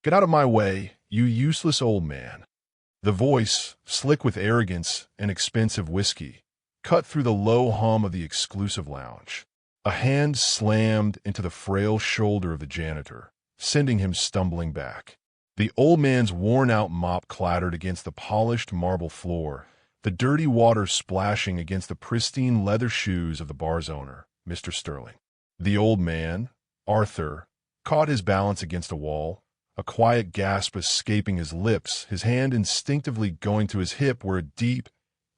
"Get out of my way, you useless old man." The voice, slick with arrogance and expensive whiskey, cut through the low hum of the exclusive lounge. A hand slammed into the frail shoulder of the janitor, sending him stumbling back. The old man's worn-out mop clattered against the polished marble floor, the dirty water splashing against the pristine leather shoes of the bar's owner, Mr. Sterling. The old man, Arthur, caught his balance against a wall, a quiet gasp escaping his lips, his hand instinctively going to his hip where a deep,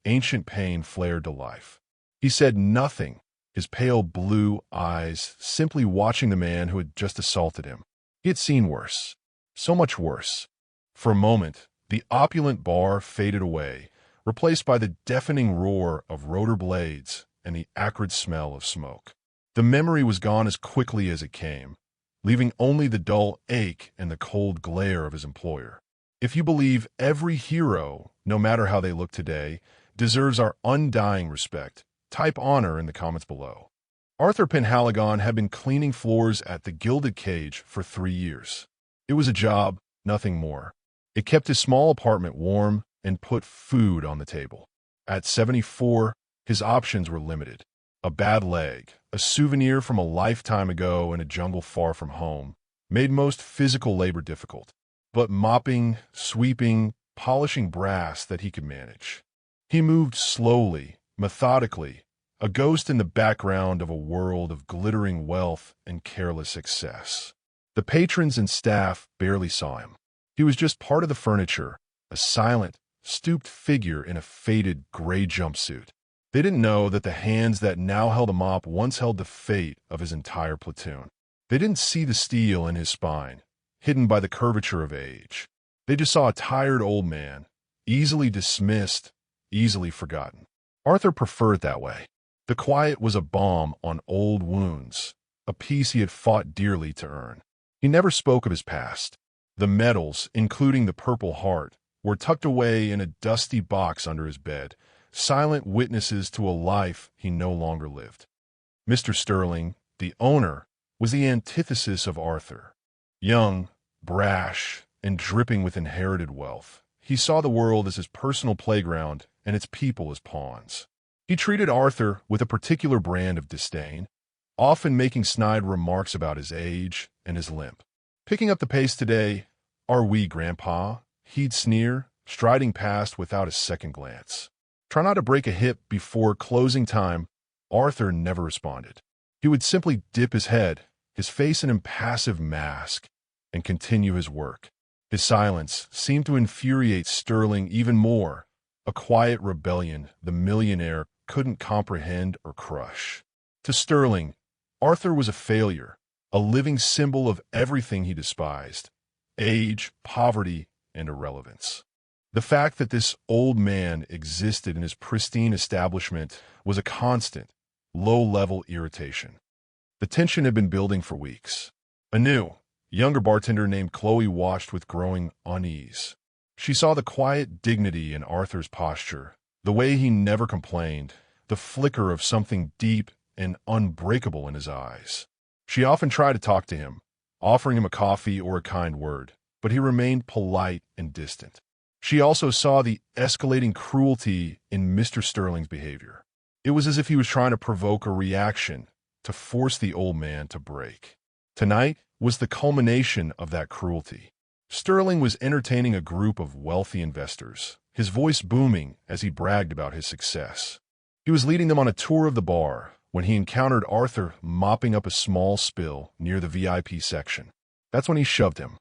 ancient pain flared to life. He said nothing, his pale blue eyes simply watching the man who had just assaulted him. He had seen worse. So much worse. For a moment, the opulent bar faded away, replaced by the deafening roar of rotor blades and the acrid smell of smoke. The memory was gone as quickly as it came, leaving only the dull ache and the cold glare of his employer. If you believe every hero, no matter how they look today, deserves our undying respect, type honor in the comments below. Arthur Penhaligon had been cleaning floors at the Gilded Cage for 3 years. It was a job, nothing more. It kept his small apartment warm and put food on the table. At 74, his options were limited. A bad leg, a souvenir from a lifetime ago in a jungle far from home, made most physical labor difficult. But mopping, sweeping, polishing brass that he could manage. He moved slowly, methodically, a ghost in the background of a world of glittering wealth and careless success. The patrons and staff barely saw him. He was just part of the furniture, a silent, stooped figure in a faded gray jumpsuit. They didn't know that the hands that now held a mop once held the fate of his entire platoon. They didn't see the steel in his spine, hidden by the curvature of age. They just saw a tired old man, easily dismissed, easily forgotten. Arthur preferred it that way. The quiet was a balm on old wounds, a peace he had fought dearly to earn. He never spoke of his past. The medals, including the Purple Heart, were tucked away in a dusty box under his bed, silent witnesses to a life he no longer lived. Mr. Sterling, the owner, was the antithesis of Arthur. Young, brash, and dripping with inherited wealth, he saw the world as his personal playground and its people as pawns. He treated Arthur with a particular brand of disdain, often making snide remarks about his age and his limp. "Picking up the pace today, are we, Grandpa?" he'd sneer, striding past without a second glance. Try not to break a hip before closing time. Arthur never responded. He would simply dip his head, his face an impassive mask, and continue his work. His silence seemed to infuriate Sterling even more, a quiet rebellion the millionaire couldn't comprehend or crush. To Sterling, Arthur was a failure, a living symbol of everything he despised: age, poverty, and irrelevance. The fact that this old man existed in his pristine establishment was a constant, low-level irritation. The tension had been building for weeks. A new, younger bartender named Chloe watched with growing unease. She saw the quiet dignity in Arthur's posture, the way he never complained, the flicker of something deep and unbreakable in his eyes. She often tried to talk to him, offering him a coffee or a kind word, but he remained polite and distant. She also saw the escalating cruelty in Mr. Sterling's behavior. It was as if he was trying to provoke a reaction, to force the old man to break. Tonight was the culmination of that cruelty. Sterling was entertaining a group of wealthy investors, his voice booming as he bragged about his success. He was leading them on a tour of the bar when he encountered Arthur mopping up a small spill near the VIP section. That's when he shoved him.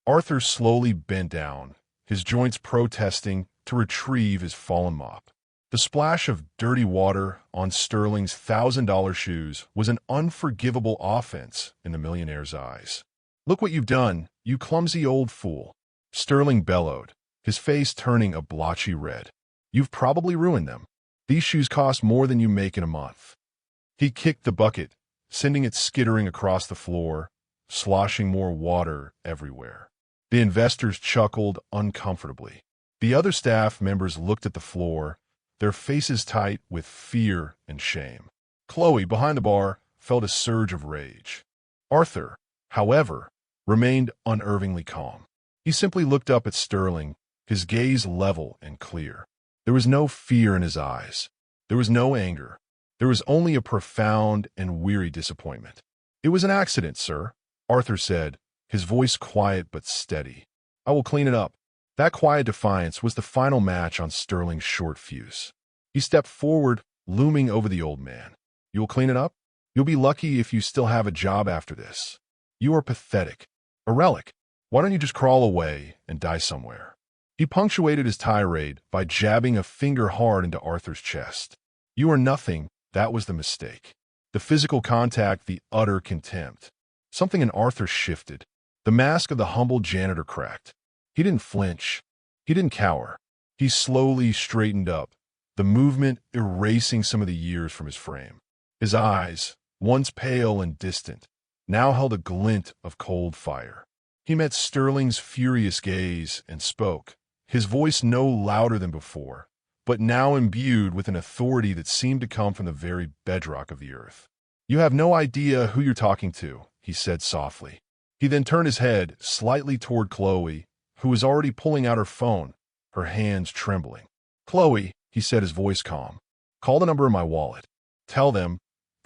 Arthur slowly bent down, his joints protesting, to retrieve his fallen mop. The splash of dirty water on Sterling's $1,000 shoes was an unforgivable offense in the millionaire's eyes. "Look what you've done, you clumsy old fool," Sterling bellowed, his face turning a blotchy red. "You've probably ruined them. These shoes cost more than you make in a month." He kicked the bucket, sending it skittering across the floor, sloshing more water everywhere. The investors chuckled uncomfortably. The other staff members looked at the floor, their faces tight with fear and shame. Chloe, behind the bar, felt a surge of rage. Arthur, however, remained unervingly calm. He simply looked up at Sterling, his gaze level and clear. There was no fear in his eyes. There was no anger. There was only a profound and weary disappointment. "It was an accident, sir," Arthur said, his voice quiet but steady. "I will clean it up." That quiet defiance was the final match on Sterling's short fuse. He stepped forward, looming over the old man. "You will clean it up? You'll be lucky if you still have a job after this. You are pathetic. A relic. Why don't you just crawl away and die somewhere?" He punctuated his tirade by jabbing a finger hard into Arthur's chest. "You are nothing." That was the mistake. The physical contact, the utter contempt. Something in Arthur shifted. The mask of the humble janitor cracked. He didn't flinch. He didn't cower. He slowly straightened up, the movement erasing some of the years from his frame. His eyes, once pale and distant, now held a glint of cold fire. He met Sterling's furious gaze and spoke, his voice no louder than before, but now imbued with an authority that seemed to come from the very bedrock of the earth. "You have no idea who you're talking to," he said softly. He then turned his head slightly toward Chloe, who was already pulling out her phone, her hands trembling. "Chloe," he said, his voice calm, "call the number in my wallet. Tell them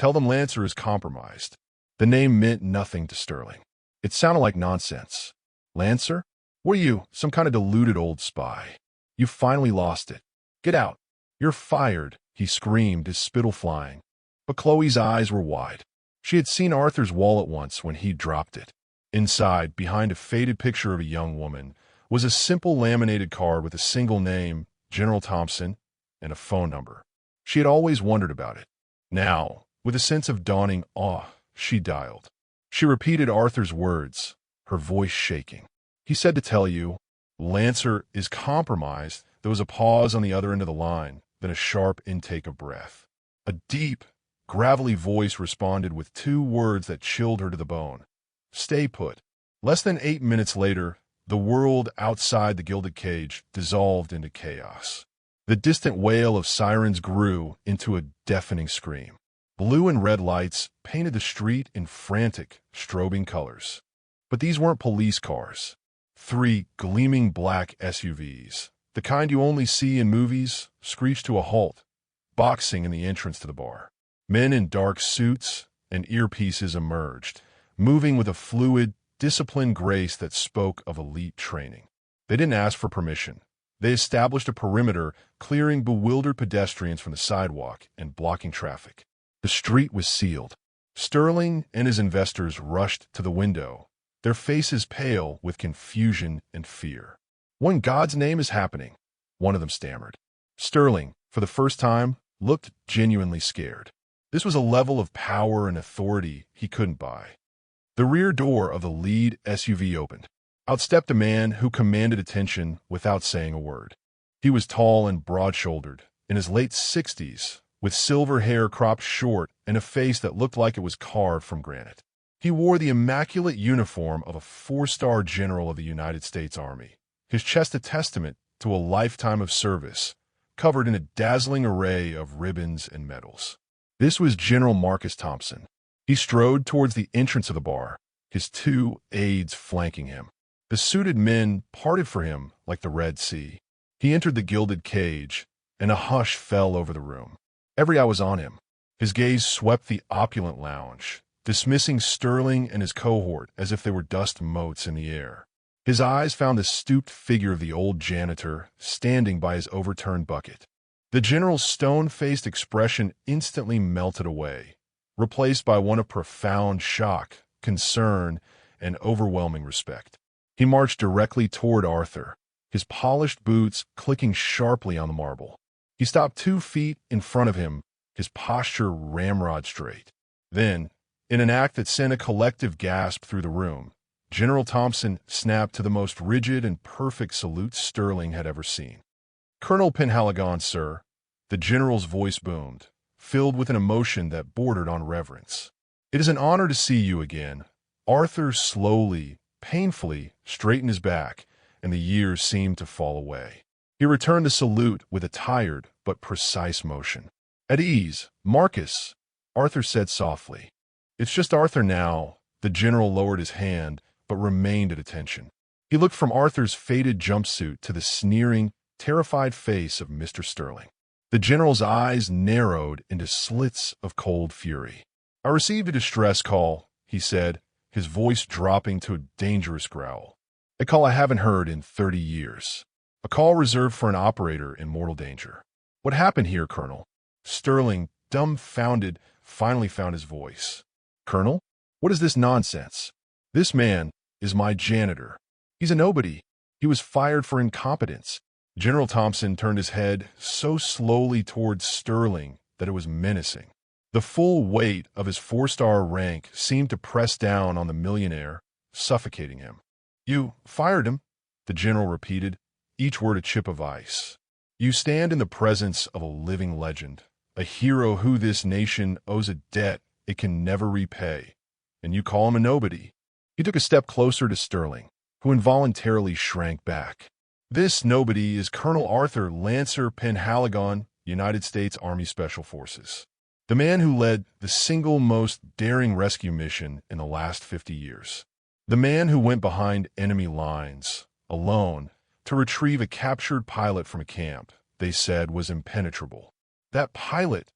Lancer is compromised." The name meant nothing to Sterling. It sounded like nonsense. "Lancer? What are you, some kind of deluded old spy? You finally lost it. Get out. You're fired," he screamed, his spittle flying. But Chloe's eyes were wide. She had seen Arthur's wallet once when he dropped it. Inside, behind a faded picture of a young woman, was a simple laminated card with a single name, General Thompson, and a phone number. She had always wondered about it. Now, with a sense of dawning awe, she dialed. She repeated Arthur's words, her voice shaking. "He said to tell you, Lancer is compromised." There was a pause on the other end of the line, then a sharp intake of breath. A deep, gravelly voice responded with two words that chilled her to the bone. "Stay put." Less than 8 minutes later, the world outside the gilded cage dissolved into chaos. The distant wail of sirens grew into a deafening scream. Blue and red lights painted the street in frantic, strobing colors. But these weren't police cars. 3 gleaming black SUVs, the kind you only see in movies, screeched to a halt, boxing in the entrance to the bar. Men in dark suits and earpieces emerged, moving with a fluid, disciplined grace that spoke of elite training. They didn't ask for permission. They established a perimeter, clearing bewildered pedestrians from the sidewalk and blocking traffic. The street was sealed. Sterling and his investors rushed to the window, their faces pale with confusion and fear. "What in God's name is happening?" one of them stammered. Sterling, for the first time, looked genuinely scared. This was a level of power and authority he couldn't buy. The rear door of the lead SUV opened. Out stepped a man who commanded attention without saying a word. He was tall and broad-shouldered, in his late 60s, with silver hair cropped short and a face that looked like it was carved from granite. He wore the immaculate uniform of a 4-star general of the United States Army, his chest a testament to a lifetime of service, covered in a dazzling array of ribbons and medals. This was General Marcus Thompson. He strode towards the entrance of the bar, his 2 aides flanking him. The suited men parted for him like the Red Sea. He entered the gilded cage, and a hush fell over the room. Every eye was on him. His gaze swept the opulent lounge, dismissing Sterling and his cohort as if they were dust motes in the air. His eyes found the stooped figure of the old janitor standing by his overturned bucket. The general's stone-faced expression instantly melted away, replaced by one of profound shock, concern, and overwhelming respect. He marched directly toward Arthur, his polished boots clicking sharply on the marble. He stopped 2 feet in front of him, his posture ramrod straight. Then, in an act that sent a collective gasp through the room, General Thompson snapped to the most rigid and perfect salute Sterling had ever seen. "Colonel Penhaligon, sir," the general's voice boomed, filled with an emotion that bordered on reverence. "It is an honor to see you again." Arthur slowly, painfully straightened his back, and the years seemed to fall away. He returned the salute with a tired but precise motion. "At ease, Marcus," Arthur said softly. "It's just Arthur now." The general lowered his hand, but remained at attention. He looked from Arthur's faded jumpsuit to the sneering, terrified face of Mr. Sterling. The general's eyes narrowed into slits of cold fury. "I received a distress call," he said, his voice dropping to a dangerous growl. "A call I haven't heard in 30 years. A call reserved for an operator in mortal danger." "What happened here, Colonel?" Sterling, dumbfounded, finally found his voice. "Colonel? What is this nonsense? This man is my janitor. He's a nobody. He was fired for incompetence." General Thompson turned his head so slowly towards Sterling that it was menacing. The full weight of his 4-star rank seemed to press down on the millionaire, suffocating him. "You fired him," the general repeated, each word a chip of ice. "You stand in the presence of a living legend, a hero who this nation owes a debt it can never repay, and you call him a nobody." He took a step closer to Sterling, who involuntarily shrank back. "This nobody is Colonel Arthur Lancer Penhaligon, United States Army Special Forces. The man who led the single most daring rescue mission in the last 50 years. The man who went behind enemy lines, alone, to retrieve a captured pilot from a camp they said was impenetrable. That pilot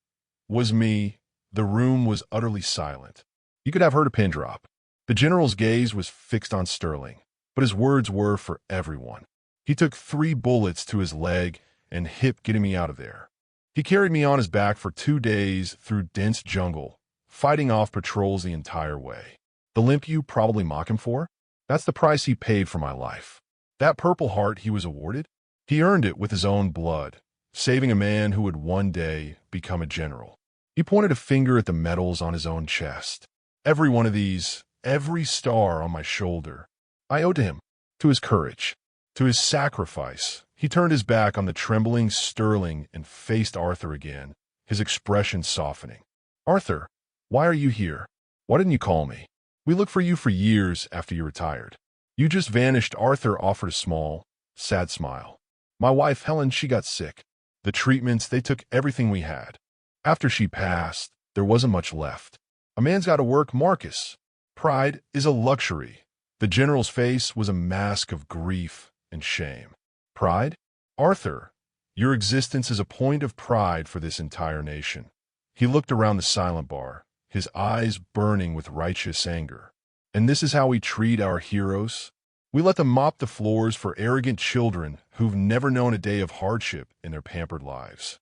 was me." The room was utterly silent. You could have heard a pin drop. The general's gaze was fixed on Sterling, but his words were for everyone. "He took 3 bullets to his leg and hip getting me out of there. He carried me on his back for 2 days through dense jungle, fighting off patrols the entire way. The limp you probably mock him for? That's the price he paid for my life. That Purple Heart he was awarded? He earned it with his own blood, saving a man who would one day become a general." He pointed a finger at the medals on his own chest. "Every one of these, every star on my shoulder, I owe to him, to his courage, to his sacrifice." He turned his back on the trembling Sterling and faced Arthur again, his expression softening. "Arthur, why are you here? Why didn't you call me? We looked for you for years after you retired." "You just vanished." Arthur offered a small, sad smile. "My wife, Helen, she got sick. The treatments, they took everything we had. After she passed, there wasn't much left. A man's got to work, Marcus. Pride is a luxury." The general's face was a mask of grief and shame. "Pride? Arthur, your existence is a point of pride for this entire nation." He looked around the silent bar, his eyes burning with righteous anger. "And this is how we treat our heroes? We let them mop the floors for arrogant children who've never known a day of hardship in their pampered lives."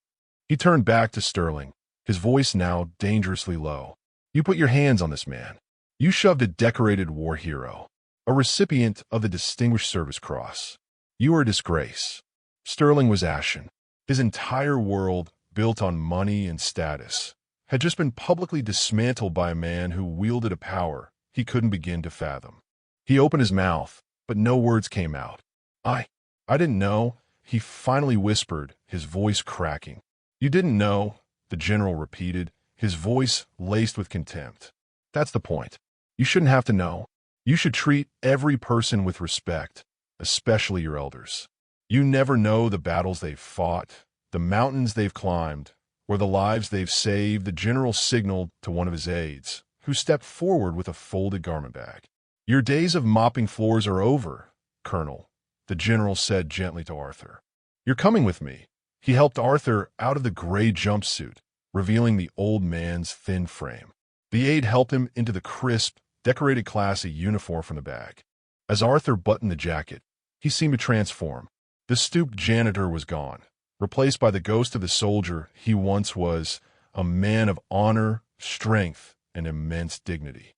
He turned back to Sterling, his voice now dangerously low. "You put your hands on this man. You shoved a decorated war hero, a recipient of the Distinguished Service Cross. You are a disgrace." Sterling was ashen. His entire world, built on money and status, had just been publicly dismantled by a man who wielded a power he couldn't begin to fathom. He opened his mouth, but no words came out. I didn't know," he finally whispered, his voice cracking. "You didn't know," the general repeated, his voice laced with contempt. "That's the point. You shouldn't have to know. You should treat every person with respect, especially your elders. You never know the battles they've fought, the mountains they've climbed, or the lives they've saved." The general signaled to one of his aides, who stepped forward with a folded garment bag. "Your days of mopping floors are over, Colonel," the general said gently to Arthur. "You're coming with me." He helped Arthur out of the gray jumpsuit, revealing the old man's thin frame. The aide helped him into the crisp, decorated classy uniform from the bag. As Arthur buttoned the jacket, he seemed to transform. The stooped janitor was gone, replaced by the ghost of the soldier he once was, a man of honor, strength, and immense dignity.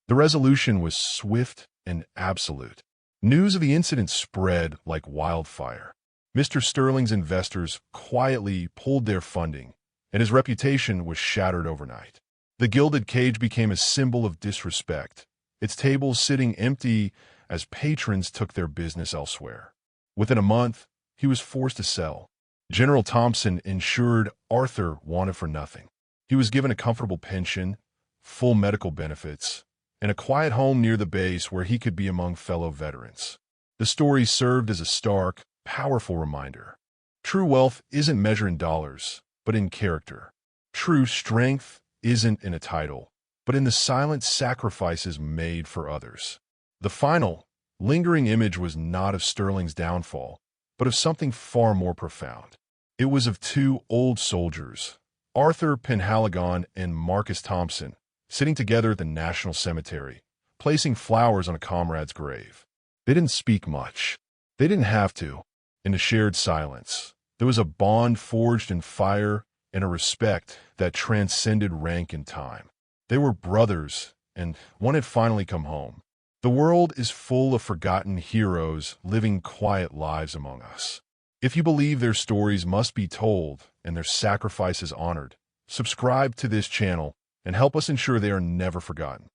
The resolution was swift and absolute. News of the incident spread like wildfire. Mr. Sterling's investors quietly pulled their funding, and his reputation was shattered overnight. The gilded cage became a symbol of disrespect, its tables sitting empty as patrons took their business elsewhere. Within a month, he was forced to sell. General Thompson ensured Arthur wanted for nothing. He was given a comfortable pension, full medical benefits, and a quiet home near the base where he could be among fellow veterans. The story served as a stark, powerful reminder. True wealth isn't measured in dollars, but in character. True strength isn't in a title, but in the silent sacrifices made for others. The final, lingering image was not of Sterling's downfall, but of something far more profound. It was of two old soldiers, Arthur Penhaligon and Marcus Thompson, sitting together at the National Cemetery, placing flowers on a comrade's grave. They didn't speak much. They didn't have to. In the shared silence, there was a bond forged in fire and a respect that transcended rank and time. They were brothers, and one had finally come home. The world is full of forgotten heroes living quiet lives among us. If you believe their stories must be told and their sacrifices honored, subscribe to this channel and help us ensure they are never forgotten.